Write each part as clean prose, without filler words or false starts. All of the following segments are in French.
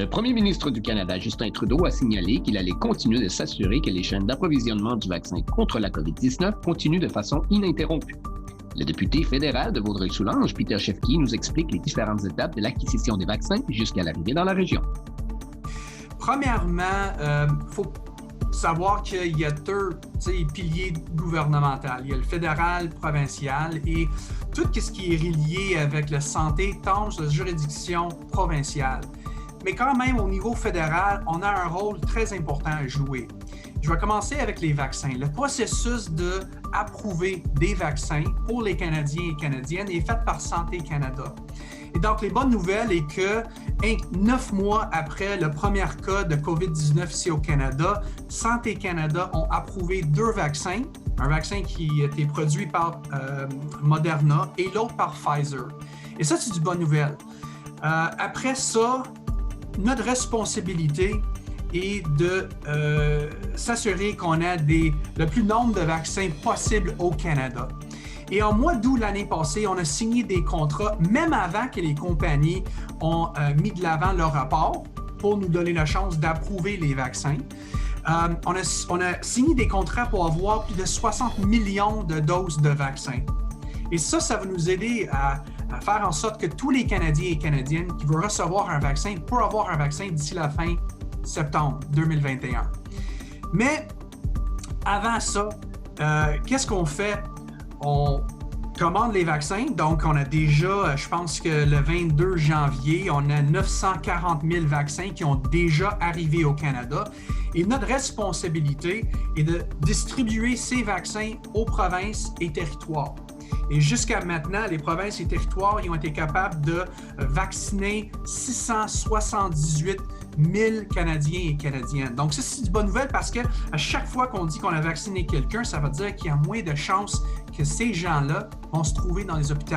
Le premier ministre du Canada, Justin Trudeau, a signalé qu'il allait continuer de s'assurer que les chaînes d'approvisionnement du vaccin contre la COVID-19 continuent de façon ininterrompue. Le député fédéral de Vaudreuil-Soulanges, Peter Shefki, nous explique les différentes étapes de l'acquisition des vaccins jusqu'à l'arrivée dans la région. Premièrement, il faut savoir qu'il y a deux piliers gouvernementaux. Il y a le fédéral, provincial et tout ce qui est relié avec la santé tombe sur la juridiction provinciale. Mais quand même, au niveau fédéral, on a un rôle très important à jouer. Je vais commencer avec les vaccins. Le processus d'approuver des vaccins pour les Canadiens et Canadiennes est fait par Santé Canada. Et donc, les bonnes nouvelles est que 9 mois après le premier cas de COVID-19 ici au Canada, Santé Canada ont approuvé 2 vaccins, un vaccin qui a été produit par Moderna et l'autre par Pfizer. Et ça, c'est une bonne nouvelle. Après ça, notre responsabilité est de s'assurer qu'on a le plus nombre de vaccins possible au Canada. Et en mois d'août l'année passée, on a signé des contrats, même avant que les compagnies ont mis de l'avant leur rapport pour nous donner la chance d'approuver les vaccins. On a signé des contrats pour avoir plus de 60 millions de doses de vaccins. Et ça va nous aider à faire en sorte que tous les Canadiens et Canadiennes qui veulent recevoir un vaccin pourront avoir un vaccin d'ici la fin septembre 2021. Mais avant ça, qu'est-ce qu'on fait? On commande les vaccins, donc on a déjà, je pense que le 22 janvier, on a 940 000 vaccins qui ont déjà arrivé au Canada. Et notre responsabilité est de distribuer ces vaccins aux provinces et territoires. Et jusqu'à maintenant, les provinces et territoires ils ont été capables de vacciner 678 000 Canadiens et Canadiennes. Donc ça, c'est une bonne nouvelle parce qu'à chaque fois qu'on dit qu'on a vacciné quelqu'un, ça veut dire qu'il y a moins de chances que ces gens-là vont se trouver dans les hôpitaux,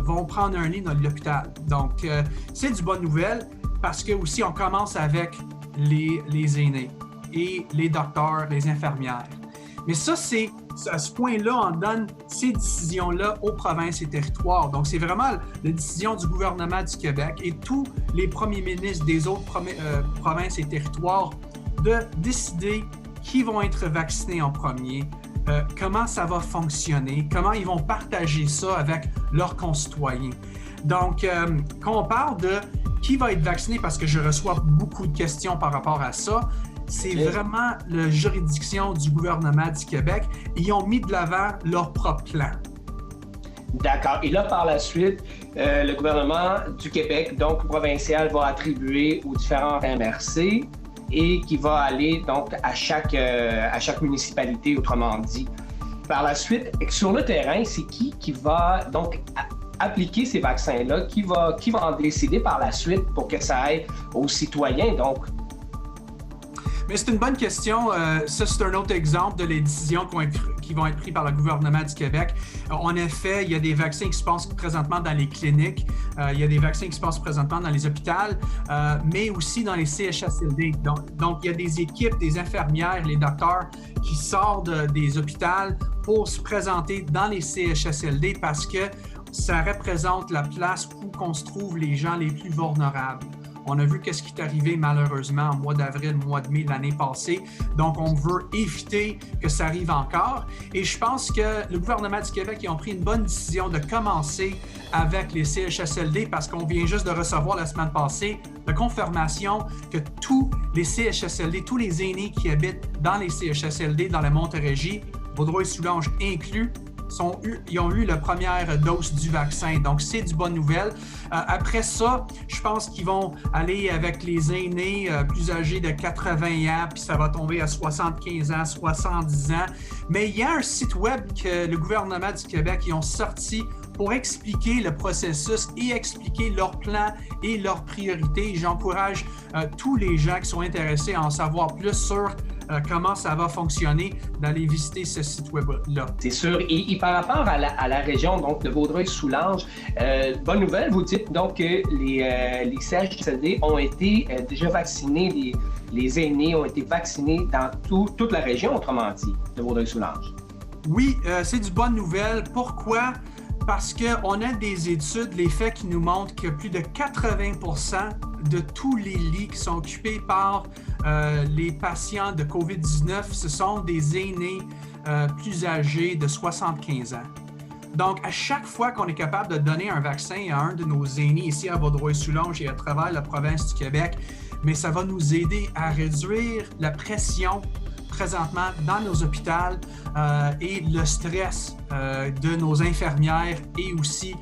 vont prendre un lit dans l'hôpital. Donc, c'est une bonne nouvelle parce que aussi on commence avec les aînés et les docteurs, les infirmières. Mais ça, c'est à ce point-là, on donne ces décisions-là aux provinces et territoires. Donc, c'est vraiment la décision du gouvernement du Québec et tous les premiers ministres des autres provinces et territoires de décider qui vont être vaccinés en premier, comment ça va fonctionner, comment ils vont partager ça avec leurs concitoyens. Donc, quand on parle de qui va être vacciné, parce que je reçois beaucoup de questions par rapport à ça, c'est vraiment la juridiction du gouvernement du Québec. Ils ont mis de l'avant leur propre plan. D'accord. Et là, par la suite, le gouvernement du Québec, donc provincial, va attribuer aux différents MRC et qui va aller donc à chaque municipalité, autrement dit. Par la suite, sur le terrain, c'est qui va donc appliquer ces vaccins-là? Qui va en décider par la suite pour que ça aille aux citoyens, donc? Mais c'est une bonne question. Ça, c'est un autre exemple de les décisions qui vont être prises par le gouvernement du Québec. En effet, il y a des vaccins qui se passent présentement dans les cliniques, il y a des vaccins qui se passent présentement dans les hôpitaux, mais aussi dans les CHSLD. Donc, il y a des équipes, des infirmières, les docteurs qui sortent des hôpitaux pour se présenter dans les CHSLD parce que ça représente la place où on se trouve les gens les plus vulnérables. On a vu qu'est-ce qui est arrivé malheureusement au mois d'avril, mois de mai de l'année passée. Donc, on veut éviter que ça arrive encore. Et je pense que le gouvernement du Québec, ils ont pris une bonne décision de commencer avec les CHSLD parce qu'on vient juste de recevoir la semaine passée la confirmation que tous les CHSLD, tous les aînés qui habitent dans les CHSLD dans la Montérégie, Vaudreuil-Soulanges inclus, ils ont eu la première dose du vaccin. Donc, c'est du bonne nouvelle. Après ça, je pense qu'ils vont aller avec les aînés plus âgés de 80 ans, puis ça va tomber à 75 ans, 70 ans. Mais il y a un site web que le gouvernement du Québec ils ont sorti pour expliquer le processus et expliquer leur plan et leurs priorités. J'encourage tous les gens qui sont intéressés à en savoir plus sur comment ça va fonctionner, d'aller visiter ce site web-là. C'est sûr. Et par rapport à la région donc, de Vaudreuil-Soulanges, bonne nouvelle, vous dites donc que les CHSLD ont été déjà vaccinés, les aînés ont été vaccinés dans toute la région, autrement dit, de Vaudreuil-Soulanges. Oui, c'est du bonne nouvelle. Pourquoi? Parce qu'on a des études, les faits qui nous montrent que plus de 80% de tous les lits qui sont occupés par les patients de COVID-19, ce sont des aînés plus âgés de 75 ans. Donc, à chaque fois qu'on est capable de donner un vaccin à un de nos aînés ici à Vaudreuil-Soulanges et à travers la province du Québec, mais ça va nous aider à réduire la pression présentement dans nos hôpitaux et le stress de nos infirmières et aussi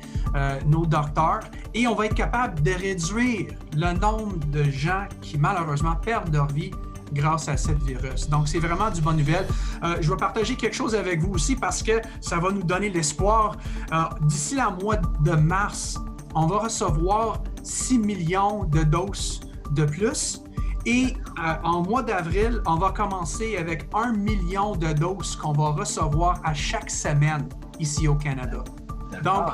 nos docteurs. Et on va être capable de réduire le nombre de gens qui malheureusement perdent leur vie grâce à cette virus. Donc, c'est vraiment du bonne nouvelle. Je vais partager quelque chose avec vous aussi parce que ça va nous donner l'espoir. D'ici le mois de mars, on va recevoir 6 millions de doses de plus. Et en mois d'avril, on va commencer avec 1 million de doses qu'on va recevoir à chaque semaine ici au Canada. Donc,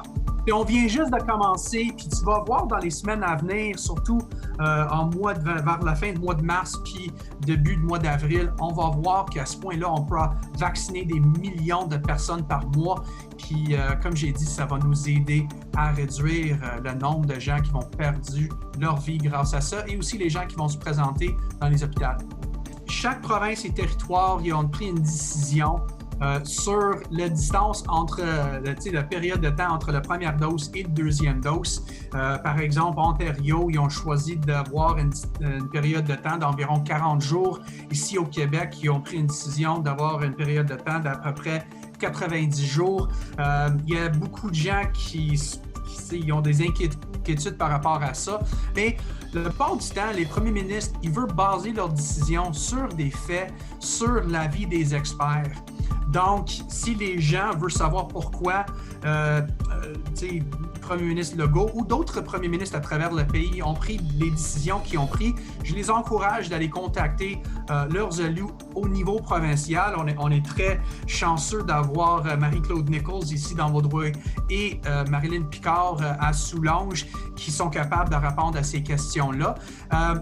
on vient juste de commencer, puis tu vas voir dans les semaines à venir, surtout vers la fin du mois de mars, puis début du mois d'avril, on va voir qu'à ce point-là, on pourra vacciner des millions de personnes par mois. Puis, comme j'ai dit, ça va nous aider à réduire le nombre de gens qui vont perdre leur vie grâce à ça, et aussi les gens qui vont se présenter dans les hôpitaux. Chaque province et territoire, ils ont pris une décision sur la distance entre la période de temps entre la première dose et la deuxième dose. Par exemple, Ontario, ils ont choisi d'avoir une période de temps d'environ 40 jours. Ici au Québec, ils ont pris une décision d'avoir une période de temps d'à peu près 90 jours. Il y a beaucoup de gens qui ont des inquiétudes par rapport à ça. Mais la plupart du temps, les premiers ministres, ils veulent baser leurs décisions sur des faits, sur l'avis des experts. Donc, si les gens veulent savoir pourquoi le premier ministre Legault ou d'autres premiers ministres à travers le pays ont pris les décisions qu'ils ont prises, je les encourage d'aller contacter leurs élus au niveau provincial. On est très chanceux d'avoir Marie-Claude Nichols ici dans Vaudreuil et Marilyn Picard à Soulanges qui sont capables de répondre à ces questions-là.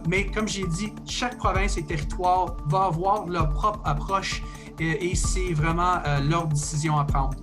Mais comme j'ai dit, chaque province et territoire va avoir leur propre approche et c'est vraiment leur décision à prendre.